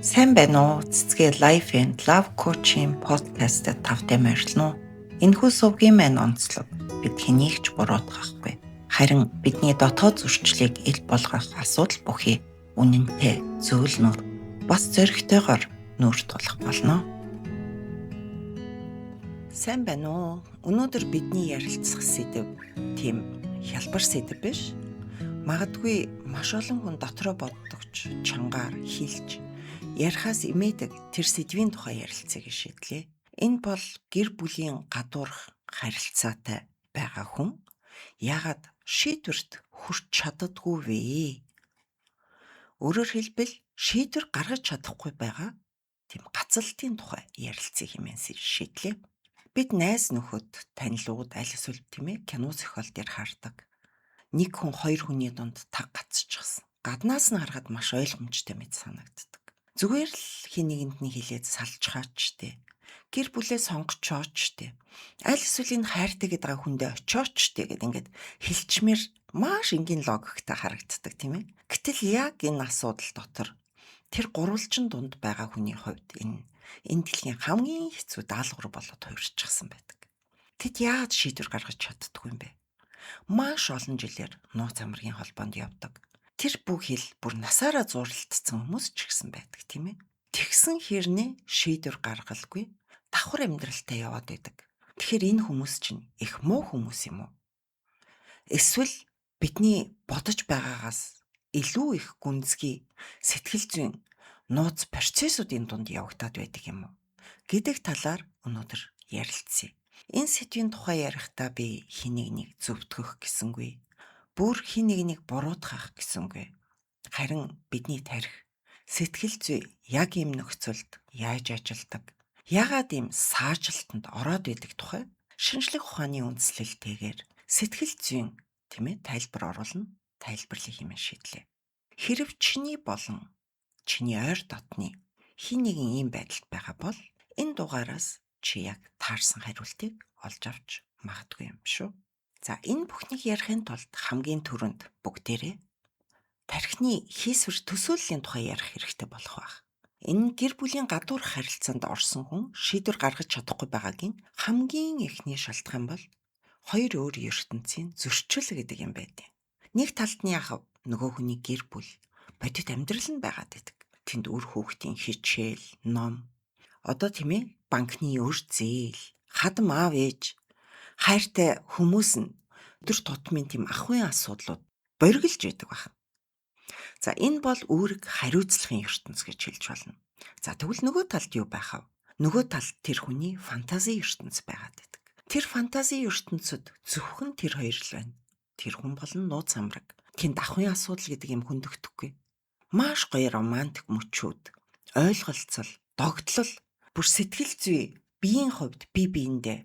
Сайн байна уу? Цэцгээ Life and Love Coaching podcast-д тавтай морилно. Энэхүү сувгийн маань онцлог. Бид хэнийг ч буруутгахгүй. Харин бидний дотоод зөрчлийг ил болгох асуудал бүхий үнэнтэй зөөлнөр бас зөрөгтэйгээр нүүр тулах болно. Сайн байна уу? Өнөөдөр бидний ярилцах сэдэв тийм хялбар сэдэв биш. Магадгүй маш олон хүн дотроо боддогч чангаар хэлж ярихаас имээдэг тэр сэдвийн тухай ярилцгийг шийдлээ. Энэ бол гэр бүлийн гадуурх харилцаатай байгаа хүн яагаад шийдвэрт хүрч чаддаггүй вэ? Өөрөөр хэлбэл шийдвэр гаргаж чадахгүй байгаа тийм гацалтын тухай ярилцгийг хэмээн шийдлээ. Бид найз нөхөд, танилуд, аль эсвэл тийм ээ кино зохиол дээр хардаг. Нэг хүн хоёр хүний дунд таг гацчихсан. Гаднаас нь харахад маш ойлгомжтой мэт санагддаг. Зүгээр л хин нэгэнд нь хэлээд салжхаач штэ. Гэр бүлээ сонгочооч штэ. Аль эсвэл энэ хайртай гэдэг хүндээ очооч штэ гэд ингээд хэлчмээр маш энгийн логиктэй харагддаг тийм ээ. Гэтэл яг энэ асуудал дотор тэр гурвалжин дунд байгаа хүний хувьд энэ дэлхийн хамгийн хэцүү даалгавар болоод хувирчихсан байдаг. Тэд яагаад шийдвэр гаргаж чаддгүй юм бэ? Маш олон жилээр нууц амргийн холбоонд явдаг. Тэр бүхэл бүр насаараа зурлалтсан хүмүүс ч гэсэн байдаг тийм ээ. Тэгсэн хэрнээ шийдвэр гаргалгүй давхар амьдралтай яваад байдаг. Тэгэхээр энэ хүмүүс чинь их муу хүмүүс юм уу? Эсвэл бидний бодож байгаагаас илүү их гүнзгий сэтгэл зүйн нууц процессуудын дунд явагдаад байдаг юм уу гэдэг талаар өнөөдөр ярилцъя. Энэ сэдвийн тухай ярихдаа би хэнийг нэг зөвтгөх гэсэнгүй. Бүр хэнийг нэг буруутгах гэсэнгүй. Харин бидний тарих сэтгэл зүй яг ийм нөхцөлд яаж ажилдаг? Яагаад ийм саажилтанд ороод идэг тухай шинжлэх ухааны үндслэлтэйгээр сэтгэл зүйн тийм ээ тайлбар оруулна, тайлбарлах хэмээн шийдлээ. Хэрв чиний болон чиний ойр дотны хин нэгэн ийм байдалд байгаа бол энэ дугаараас чи яг таарсан хариултыг олж авч магадгүй юм шүү. За энэ бүхнийг ярихын тулд хамгийн түрүүнд бүгдээрээ тархины хийсвэр төсөөллийн тухай ярих хэрэгтэй болох байх. Энэ гэр бүлийн гадуур харилцаанд орсон хүн шийдвэр гаргаж чадахгүй байгаагийн хамгийн эхний шалтгаан бол хоёр өөр ертөнцийн зөрчил гэдэг юм байдаг. Нэг талд нь яг нөгөө хүний гэр бүл бодит амьдрал нь байгаад байдаг. Тэнд үр хүүхдийн хичээл, ном, одоо тийм ээ банкны өр зээл, хадам аав ээж, хайртай хүмүүс нь өдөр тутмын тийм ахуйн асуудлууд боргилж байдаг байна. За энэ бол үүрэг хариуцлагын ертөнц гэж хэлж болно. За тэгвэл нөгөө талд юу байх вэ? Нөгөө талд тэр хүний фантази ертөнц байгаад байдаг. Тэр фантази ертөнцөд зөвхөн тэр хоёр л байна. Тэр хүн болон нууц амраг. Тэнд ахуйн асуудал гэдэг юм хөндөгдөхгүй. Маш гоё романтик мөчүүд, ойлголцол, догтлол, бүр сэтгэл зүй биеийн хувьд бие биендээ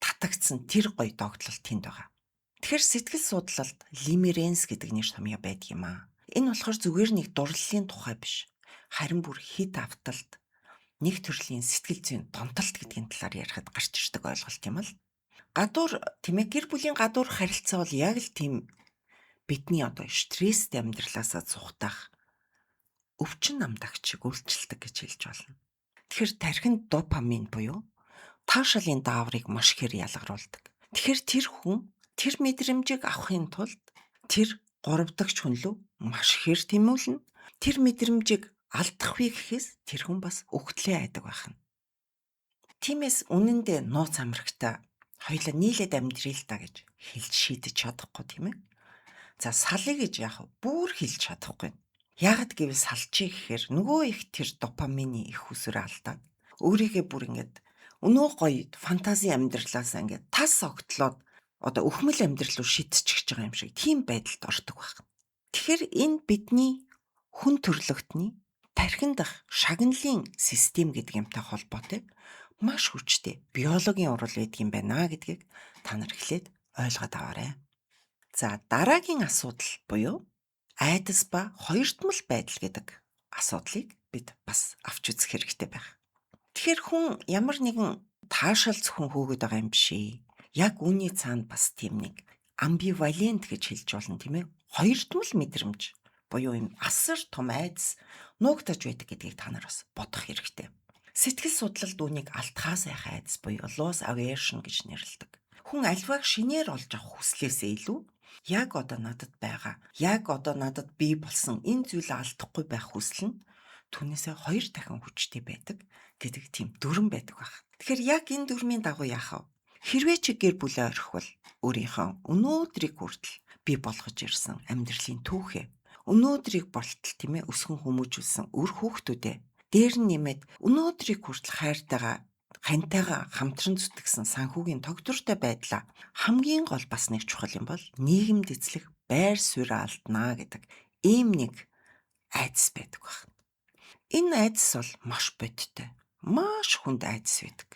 татагдсан тэр гоё догтлол тэнд байгаа. Тэгэхээр сэтгэл судлалд лимеренс гэдэг нэр томьёо байдаг юм аа. Энэ болохоор зүгээр нэг дурлалын тухай биш. Харин бүр хит авталт, нэг төрлийн сэтгэл зүйн донтолт гэдгийн талаар ярихад гарч ирдэг ойлголт юм л. Гадуур тийм ээ гэр бүлийн гадуур харилцаа бол яг л тийм бидний одоо стресстэй амьдралаасаа зүхтах өвчин намдагчийг үйлчилдэг гэж хэлж болно. Тэгэхээр тархинд допамин буюу таашаалын дааврыг маш ихээр ялгаруулдаг. Тэгэхээр тэр хүн тэр мэдрэмжийг авахын тулд тэр гуравдагч хүн лөө маш ихээр тэмүүлнэ. Тэр мэдрэмжийг алдахгүй гэхээс тэр хүн бас өгтлээ айдаг байна. Тиймээс үнэндээ нууц амрагтай хоёлаа нийлээд амьдрий л да гэж хэлж шийдэж чадахгүй тийм ээ. За салъя гэж яах вэ? Бүр хэлж чадахгүй. Яагад гэвэл салчий гэхээр нөгөө их тэр допамины их үсрээ алдаад өөрийгөө бүр ингээд өнөө гоё фантази амьдралаасаа ингээд тас огтлоод одоо өхмөл амьдрал руу шидчихэж байгаа юм шиг тийм байдалд ордог байна. Тэгэхээр энэ бидний хүн төрлөختний тархин дах шагналын систем гэдэг юмтай холбоотой маш хүчтэй биологийн урал байдаг юм байна гэдгийг та нар эхлээд ойлгоод аваарай. За дараагийн асуудал буюу айдас ба хоёрдмол байдал гэдэг асуудлыг бид бас авч үзэх хэрэгтэй байна. Тэгэхээр хүн ямар нэгэн таашаал зөвхөн хөөгд байгаа юм биш ээ. Яг үүний цаана бас тийм нэг амбивалент гэж хэлж болно тийм ээ. Хоёрдмол мэдрэмж буюу юм асар том айдас нуугдаж байдаг гэдгийг та нар бас бодох хэрэгтэй. Сэтгэл судлалд үүнийг алтхаас айх айдас буюу loss aversion гэж нэрлэдэг. Хүн альвааг шинээр олж авах хүслээсээ илүү яг одоо надад байгаа, яг одоо надад бий болсон энэ зүйлээ алдахгүй байх хүсэл нь түүнээсээ 2 дахин хүчтэй байдаг гэдэг тийм дүрэн байдаг баг. Тэгэхээр яг энэ дүрмийн дагуу яах вэ? Хэрвээ чи гэр бүлээ орхивол өөрийнхөө өнөөдрийг хүртэл бий болгож ирсэн амьдралын түүхээ, өнөөдрийг болтол тийм ээ өсгөн хүмүүжүүлсэн үр хүүхдүүдээ дээр нь нэмээд өнөөдрийг хүртэл хантайгаа хамтран зүтгэсэн санхүүгийн тогтвортой байдлаа хамгийн гол бас нэг чухал юм бол нийгэмд эзлэх байр суурь алднаа гэдэг ийм нэг айдас байдаг баг. Энэ айдас бол маш бодиттой, маш хүнд айдас байдаг.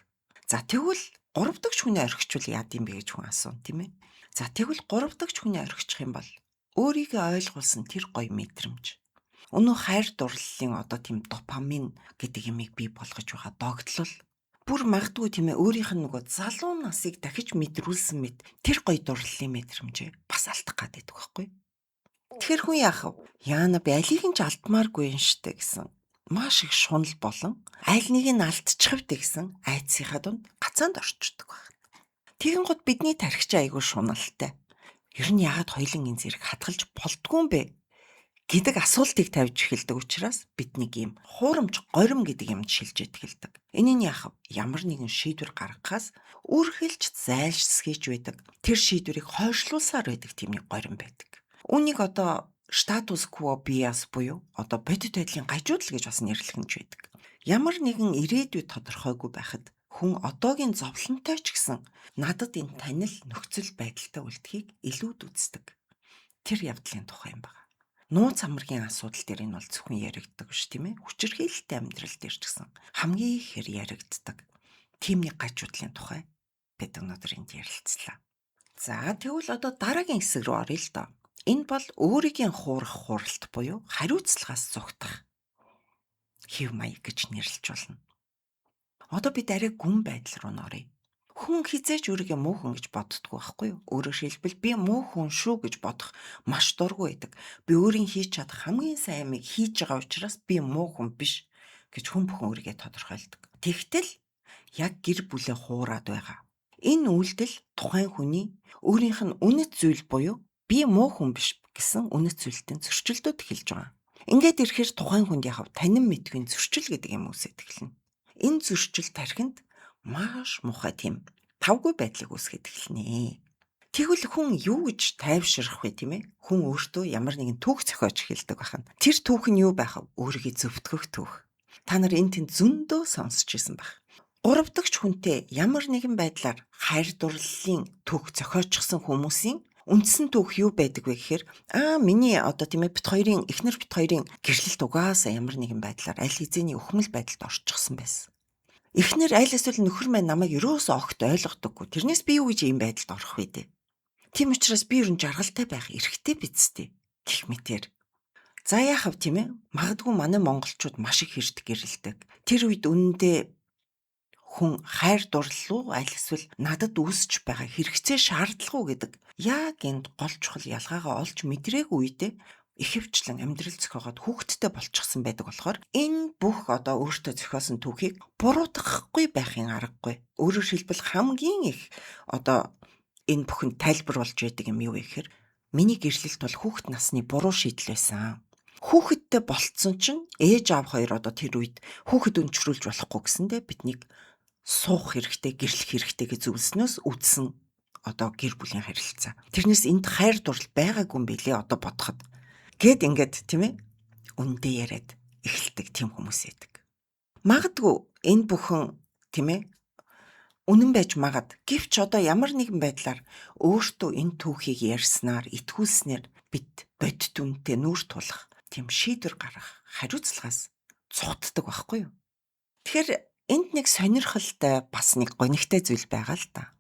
За тэгвэл 3 дахь хүнээ орхичвал яад юм бэ гэж хүн асуув тийм ээ. За тэгвэл 3 дахь хүнээ орхичих юм бол өөрийгөө ойлгуулсан тэр гоё мэдрэмж, өнөө хайр дурлалын одоо тийм допамин гэдэг юмыг бий болгож байгаа догтлол бүр магадгүй тийм ээ өөрийнх нь нөгөө залуу насыг дахиж мэдрүүлсэн мэд тэр гоё дурлалын мэдрэмжээ бас алдах гэдэг байхгүй. Тэгэхээр хүн яах вэ? Яана би алийг нь ч алдмааргүй юм штэ гэсэн маш их шунал болон аль нэг нь алдчихвд гэсэн айдсынхаа дунд гацаанд орчдөг байна. Тэгэн гот бидний тархич айгүй шуналтай. Ер нь яагаад хоёлын энэ зэрэг хатгалж болдгүй юм бэ гэдэг асуултыг тавьж эхэлдэг учраас бидний ийм хуурамч горим гэдэг юмд шилжиж эхэлдэг. Энэ нь яах вэ? Ямар нэгэн шийдвэр гаргахаас үргэлж зайлшгүй байдаг. Тэр шийдвэрийг хойшлуулсаар байдаг тийм нэг горим байдаг. Үүнийг одоо статус кво биас буюу одоо бодит байдлын гажуудал гэж бас нэрлэх нь байдаг. Ямар нэгэн ирээдүйд тодорхойгүй байхад хүн одоогийн зовлонтой ч гэсэн надад энэ танил нөхцөл байдалтай үлдэхийг илүүд үздэг. Тэр явдлын тухай юм байна. Нууц амаргийн асуудал дээр энэ бол зөвхөн яригддаг ш тийм ээ. Хүчирхийлэлтэй амьдрал дээр ч гэсэн хамгийн ихээр яригддаг. Тийм нэг гажуудлын тухай бид өнөөдөр энд ярилцлаа. За тэгвэл одоо дараагийн хэсэг рүү оръё л доо. Энэ бол өөрийн хуурах хуралт буюу хариуцлагаас зугтах хэв маяг гэж нэрлэж болно. Одоо бид арай гүн байдал руу оръё. Хүн хизээч өөрийгөө муухан гэж боддгоо байхгүй юу? Өөрөөр хэлбэл би муухан шүү гэж бодох маш дургүй байдаг. Би өөрийн хийж чадах хамгийн сайн юмыг хийж байгаа учраас би муухан биш гэж хүн бүхэн өөрийгөө тодорхойлдог. Тэгтэл яг гэр бүлээ хуураад байгаа. Энэ үйлдэл тухайн хүний өөрийнх нь үнэт зүйл буюу би муухан биш гэсэн үнэт зүйлтэй зөрчилдөд эхэлж байгаа. Ингээд ирэхээр тухайн хүнд яхав танин мэдгүй зөрчил гэдэг юм үсэт эхэлнэ. Энэ зөрчил тархинд маш муухай тийм тавгүй байдлыг үүсгэж эхэлнэ. Тэгвэл хүн юу гэж тайвшрах вэ тийм ээ? Хүн өөртөө ямар нэгэн түүх зохиож эхэлдэг байна. Тэр түүх нь юу байх вэ? Өөрийгөө зөвтгөх түүх. Та нар энэ тэнд зөндөө сонсч ирсэн байх. 3 дахь хүнтэй ямар нэгэн байдлаар хайр дурлалын түүх зохиочихсон хүмүүсийн үндсэн түүх юу байдаг вэ гэхээр миний одоо тийм ээ бит хоёрын эхнэр бит хоёрын гэрлэлт угаасаа ямар нэгэн байдлаар аль хэзээний өхмөл байдалд орчихсон байсан. Эхнэр аль эсвэл нөхөр маань намайг ерөөсөө огт ойлгодоггүй. Тэрнээс би юу гэж ийм байдалд орох вэ дээ? Тийм учраас би ер нь жаргалтай байх эрхтэй бидстэй гэх мэтэр. За яах вэ тийм ээ? Магадгүй манай монголчууд маш их хэрэг гэрэлдэг. Тэр үед үнэндээ хүн хайр дурлал уу аль эсвэл надад үүсэж байгаа хэрэгцээ шаардлага уу гэдэг яг энд гол чухал ялгаагаа олж мэдрээгүй үедээ ихэвчлэн амьдрал зохиогоод хүүхдтэй болчихсон байдаг болохоор энэ бүх одоо өөртөө зохиосон түүхийг буруутгахгүй байхын аргагүй. Өөрөөр хэлбэл хамгийн их одоо энэ бүхэнд тайлбар болж байдаг юм юу вэ гэхээр миний гэрлэлт бол хүүхэд насны буруу шийдэл байсан. Хүүхэдтэй болцсон чинь ээж аав хоёр одоо тэр үед хүүхэд өнчрүүлж болохгүй гэсэндээ биднийг суух хэрэгтэй, гэрлэх хэрэгтэй гэж зөвлснөөс үүдсэн одоо гэр бүлийн харилцаа. Тэрнээс энд хайр дурлал байгаагүй юм билээ одоо бодоход. Гэт ингээд тийм ээ үндэ яриад эхэлдэг тийм хүмүүс байдаг. Магадгүй энэ бүхэн тийм ээ үнэн байж магад. Гэвч одоо ямар нэгэн байдлаар өөртөө энэ түүхийг ярьснаар итгүүлснээр бид бодит үнэтэй нүүр тулах тийм шийдвэр гаргах хариуцлагаас цугтдаг байхгүй юу? Тэгэхээр энд нэг сонирхолтой бас нэг гонигтай зүйл байгаа л да.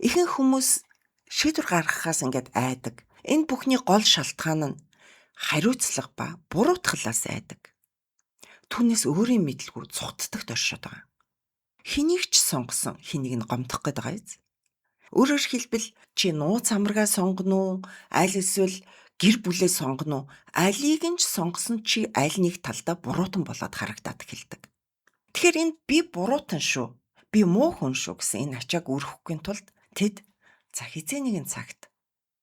Ихэнх хүмүүс шийдвэр гаргахаас ингээд айдаг. Энэ бүхний гол шалтгаан нь хариуцлага ба буруутгалаас айдаг. Түүнээс өөрийн мэдлгүй цугтдаг доршоод байгаа. Хэнийг ч сонгосон хэнийг нь гомдох гээд байгаа биз? Өөрөөр хэлбэл чи нууц амаргаа сонгоно уу? Аль эсвэл Гэр бүлээ сонгоно уу? Алийг нь ч сонгосон чи аль нэг талдаа буруутан болоод харагдаад эхэлдэг. Тэгэхээр энд би буруутан шүү, би муу хүн шүү гэсэн энэ ачааг өргөхгүй тулд тэд за хизээ нэгэн цагт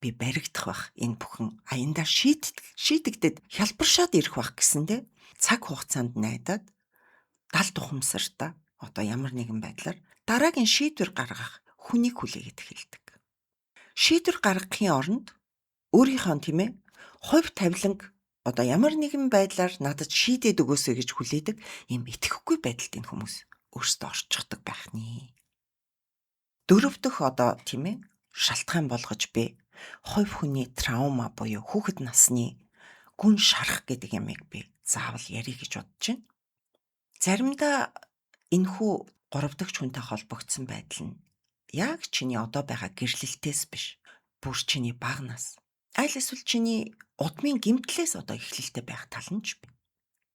би баригдах бах, энэ бүхэн аяндаа шийдэгдэд хялбаршаад ирэх бах гэсэндэ цаг хугацаанд найдаад далд ухамсартаа одоо ямар нэгэн байдлаар дараагийн шийдвэр гаргах хүнийг хүлээгээд эхэлдэг. Шийдвэр гаргахын оронд өөрийнхөө тийм ээ хувь тавиланг одоо ямар нэгэн байдлаар надад шийдээд өгөөсэй гэж хүлээдэг юм итгэхгүй байдалд энэ хүмүүс өөрсдөө орчихдог байх нэ. Дөрөв дэх одоо тийм ээ шалтгаан болгож би хувь хүний травма буюу хүүхэд насны гүн шарах гэдэг ямыг би заавал ярих гэж бодож байна. Заримдаа энэхүү 3 дахь хүнтэй холбогдсон байдал нь яг чиний одоо байгаа гэрлэлтээс биш. Бүр чиний бага нас. Аль эсвэл чиний удмын гэмтлээс одоо эхлэлтэй байх тал нь ч бий.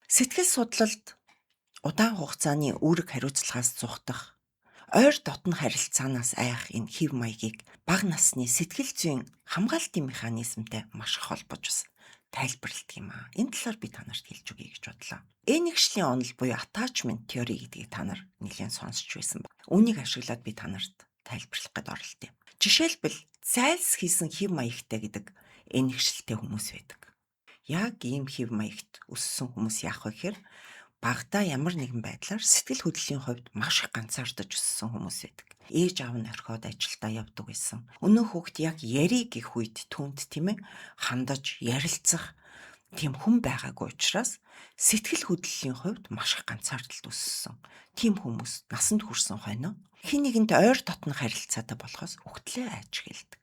Сэтгэл судлалд удаан хугацааны үүрэг хариуцлагаас зугтах, ойр дотн харилцаанаас айх энэ хэв маягийг бага насны сэтгэл зүйн хамгаалтын механизмтай маш их холбож бас тайлбарладаг юм аа. Энэ талаар би та нарт хэлж өгье гэж бодлоо. Энэгшлийн онол буюу attachment theory гэдгийг та нар нэлээд сонсч байсан ба. Үүнийг ашиглаад би та нарт тайлбарлах гээд оролдъё. Жишээлбэл зайлс хийсэн хэв маягтай гэдэг энэгшилтэй хүмүүс байдаг. Яг ийм хэв маягт өссөн хүмүүс яах вэ гэхээр багадаа ямар нэгэн байдлаар сэтгэл хөдлөлийн хувьд маш их ганцаардаж өссөн хүмүүс байдаг. Ээж аав нь орхиод ажилдаа явдаг байсан. Өнөө хүүхэд яг ярий гэх үед түнд тийм ээ хандаж ярилцах тийм хүн байгаагүй учраас сэтгэл хөдлөлийн хувьд маш их ганцаардалд өссөн. Тийм хүмүүс насанд хүрсэн хойно хин нэгэнтэй ойр дотн харилцаатай болохоос үхтлээ айж эхэлдэг.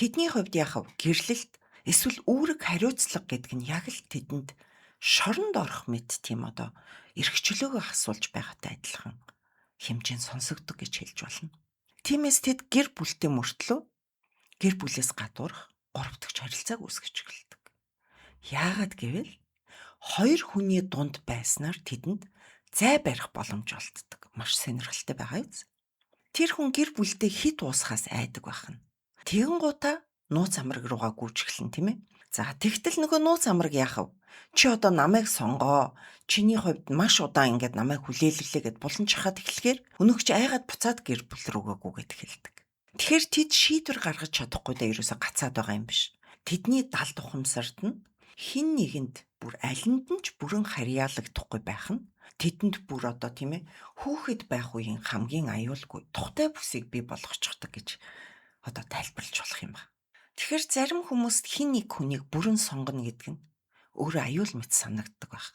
Тэдний хувьд яхав гэрлэлт эсвэл үүрэг хариуцлага гэдэг нь яг л тэдэнд шоронд орох мэт тийм одоо эрхчлөөгөө асуулж байгаатай адилхан хэмжээнд сонсогддог гэж хэлж болно. Тиймээс тэд гэр бүлтэй мөртлөө гэр бүлээс гадуурх 3 дахь харилцааг үүсгэж эхэлдэг. Яагаад гэвэл хоёр хүний дунд байснаар тэдэнд зай барих боломж олддог. Маш сонирхолтой байгаа биз? Тэр хүн гэр бүлдээ хит уусахаас айдаг байна. Тэгэн гутаа нууц амраг руугаа гүйж эхэлнэ тийм ээ. За тэгтэл нөгөө нууц амраг яах вэ? Чи одоо намайг сонгоо. Чиний хувьд маш удаан ингээд намайг хүлээлгэлээ гэд булан чахаад эхлэхээр өнөөгч айгаад буцаад гэр бүл рүүгээ гүгээд эхэлдэг. Тэгэхээр тэд шийдвэр гаргаж чадахгүй даа ерөөсө гацаад байгаа юм биш. Тэдний далд ухамсарт нь хин нэгэнд бүр алинд нь ч бүрэн харьяалагдахгүй байх нь тэдэнд бүр одоо тийм ээ хүүхэд байх үеийн хамгийн аюулгүй тухтай бүсийг бий болгочихдог гэж одоо тайлбарлаж болох юм ба. Тэгэхээр зарим хүмүүст хин нэг хүнийг бүрэн сонгоно гэдэг нь өөрөө аюул мэт санагддаг байх.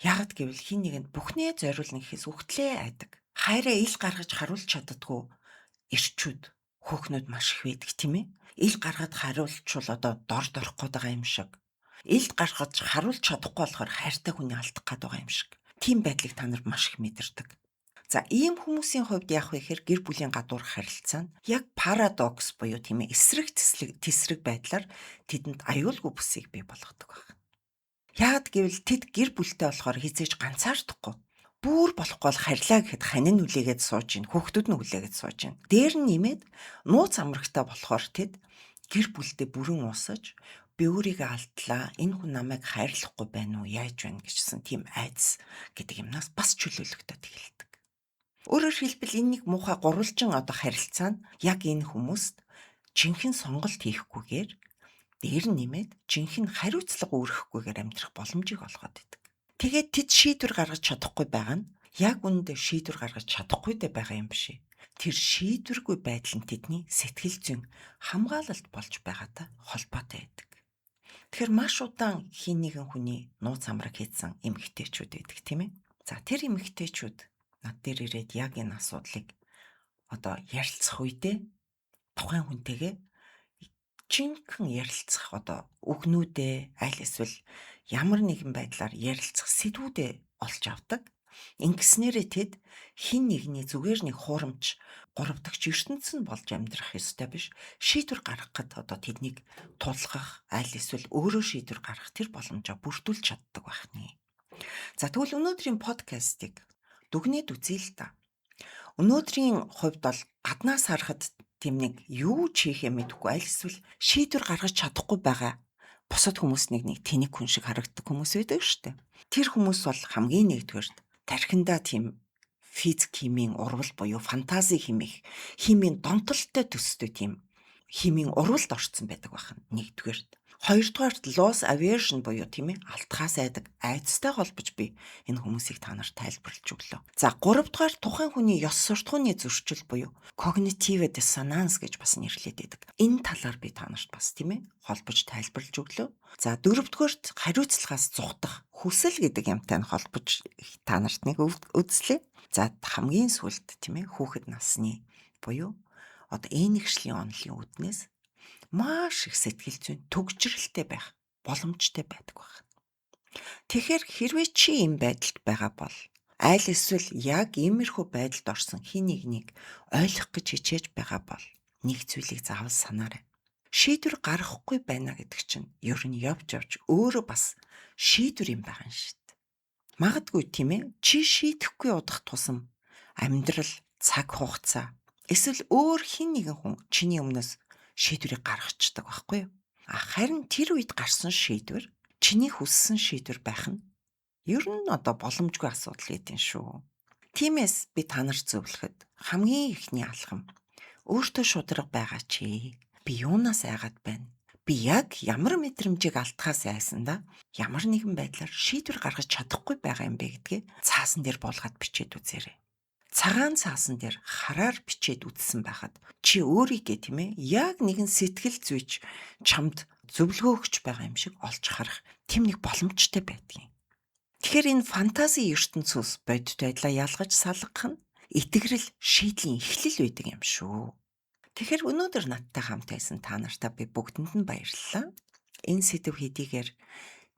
Ягд гэвэл хин нэгэнд бүхнээ зориулна гэхээс үхтлээ айдаг. Хайраа ил гаргаж харуулж чаддаггүй ирчүүд хөөхнүүд маш их байдаг тийм ээ. Ил гаргад харуулчвал одоо дорд орох гээд байгаа юм шиг. Илд гаргаж харуулж чадахгүй болохоор хайртай хүний алдах гээд байгаа юм шиг. Тийм байдлыг та нар маш их мэдэрдэг. За ийм хүмүүсийн хувьд яах вэ гэхээр гэр бүлийн гадуурх харилцаа нь яг парадокс буюу тийм ээ эсрэг тесрэг байдлаар тэдэнд аюулгүй бүсийг бий болгодог байна. Яагад гэвэл тэд гэр бүлтэй болохоор хизээж ганцаардахгүй. Бүр болохгүй бол харьлаа гэхэд ханин үлээгээд сууж ийн, хүүхдүүд нь үлээгээд сууж ийн. Дээр нь нэмээд нууц амрагтай болохоор тэд гэр бүлдээ бүрэн уусаж би өөрийгөө алдлаа. Энэ хүн намайг хайрлахгүй байна уу? Яаж байна гэжсэн тийм айдас гэдэг юмнаас бас чөлөөлөгдөд эхэлдэг. Өөрөөр хэлбэл энэ нэг муухай гурвалжин одоо харилцаа нь яг энэ хүмүүст жинхэнэ сонголт хийхгүйгээр дээр нь нэмээд жинхэнэ хариуцлага үүрэхгүйгээр амьдрах боломжийг олгоод идэг. Тэгээд тэд шийдвэр гаргаж чадахгүй байгаа нь яг үүндээ шийдвэр гаргаж чадахгүй дэ байгаа юм биш ээ. Тэр шийдвэргүй байдал нь тэдний сэтгэл зүйн хамгаалалт болж байгаатай холбоотой байдаг. Тэгэхээр маш удаан хин нэгэн хүний нууц амраг хийсэн эмэгтэйчүүд байдаг тийм ээ. За тэр эмэгтэйчүүд над дээр ирээд яг энэ асуудлыг одоо ярилцах үедээ тухайн хүнтэйгээ жинхэнэ ярилцах одоо үгнүүдээ аль эсвэл ямар нэгэн байдлаар ярилцах сэдвүүдээ олж авдаг. Ингэснээрээ тэд хин нэгний зүгээр нэг хуурамч 3 дахь ертөнцийн болж амьдрах ёстой биш. Шийдвэр гаргахад одоо тэднийг тулгах аль эсвэл өөрөө шийдвэр гаргах тэр боломжоо бүрдүүлж чаддаг байх нэ. За тэгвэл өнөөдрийн подкастыг дүгнээд үзье л та. Өнөөдрийн хувьд бол гаднаас харахад тийм нэг юу ч хийхээ мэдэхгүй аль эсвэл шийдвэр гаргаж чадахгүй байгаа бусад хүмүүс нэг тэнэг хүн шиг харагддаг хүмүүс байдаг шүү дээ. Тэр хүмүүс бол хамгийн нэгдүгээр тархиндаа тийм физик химийн урвал буюу фантази химийн донтолтой төстэй тийм химийн урвалд орцсон байдаг байна. Нэгдүгээр. Хоёрдугаар loss aversion буюу тийм ээ алтхаас айдаг айцтай холбож би энэ хүмүүсийг та нарт тайлбарлаж өглөө. За гуравдугаар тухайн хүний ёс суртахууны зөрчил буюу cognitive dissonance гэж бас нэрлэдэг байдаг. Энэ талаар би та нарт бас тийм ээ холбож тайлбарлаж өглөө. За дөрөвдүгээрт хариуцлагаас зугтах хүсэл гэдэг юмтай нь холбож та нарт нэг үзлээ. За хамгийн сүүлд тийм ээ хүүхэд насны буюу одоо энэгшлийн онолын үүднээс маш их сэтгэл зүйн төгжрэлтэй байх боломжтой байдаг байна. Тэгэхээр хэрвээ чи ийм байдалд байгаа бол аль эсвэл яг иймэрхүү байдалд орсон хин нэгнийг ойлгох гэж хичээж байгаа бол нэг зүйлийг заавал санаарай. Шийдвэр гаргахгүй байна гэдэг чинь ер нь явж өөрөө бас шийдвэр юм байгаа юм шүү дээ. Магадгүй тийм ээ чи шийдэхгүй удах тусам амьдрал, цаг хугацаа эсвэл өөр хин нэгэн хүн чиний өмнөөс шийдвэрийг гаргацдаг байхгүй юу? Харин тэр үед гарсан шийдвэр чиний хүссэн шийдвэр байх нь ер нь одоо боломжгүй асуудал гэдэг юм шүү. Тиймээс би та нарт зөвлөхөд хамгийн ихний алхам өөртөө шударга байгаа чи. Би юунаас айгаад байна? Би яг ямар мэдрэмжийг алдхаас айсандаа ямар нэгэн байдлаар шийдвэр гаргаж чадахгүй байгаа юм бэ гэдгээ цаасан дээр болгоод бичээд үзээрэй. Цагаан цаасан дээр хараар бичээд үтсэн байхад чи өөрийгөө тийм ээ яг нэгэн сэтгэл зүйч чамд зөвлөгөө өгч байгаа юм шиг олж харах тийм нэг боломжтой байдгийг. Тэгэхээр энэ фантази ертөнцөөс бодит байдлаа ялгаж салгах нь итгэрэл шийдлийн эхлэл байдаг юм шүү. Тэгэхээр өнөөдөр надтай хамт байсан та нартаа би бүгдэнд нь баярлалаа. Энэ сэдв хэдийгээр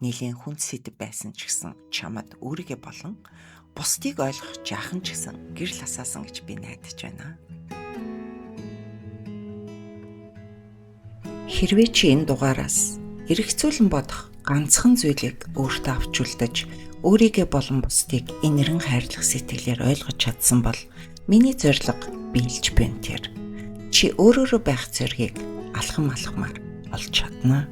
нэлийн хүнд сэдв байсан ч гэсэн чамд өөрийгөө болон бусдыг ойлгох жаахан ч гэсэн гэрэл асаасан гэж би найдаж байна. Хэрвээ чи энэ дугаараас эргэцүүлэн бодох ганцхан зүйлийг өөртөө авч үлдэж өөрийгөө болон бусдыг инэрэн хайрлах сэтгэлээр ойлгож чадсан бол миний зорилго биелж байна тэр. Чи өөрөөрөө байх зэргийг алхам алхмаар олж чадна.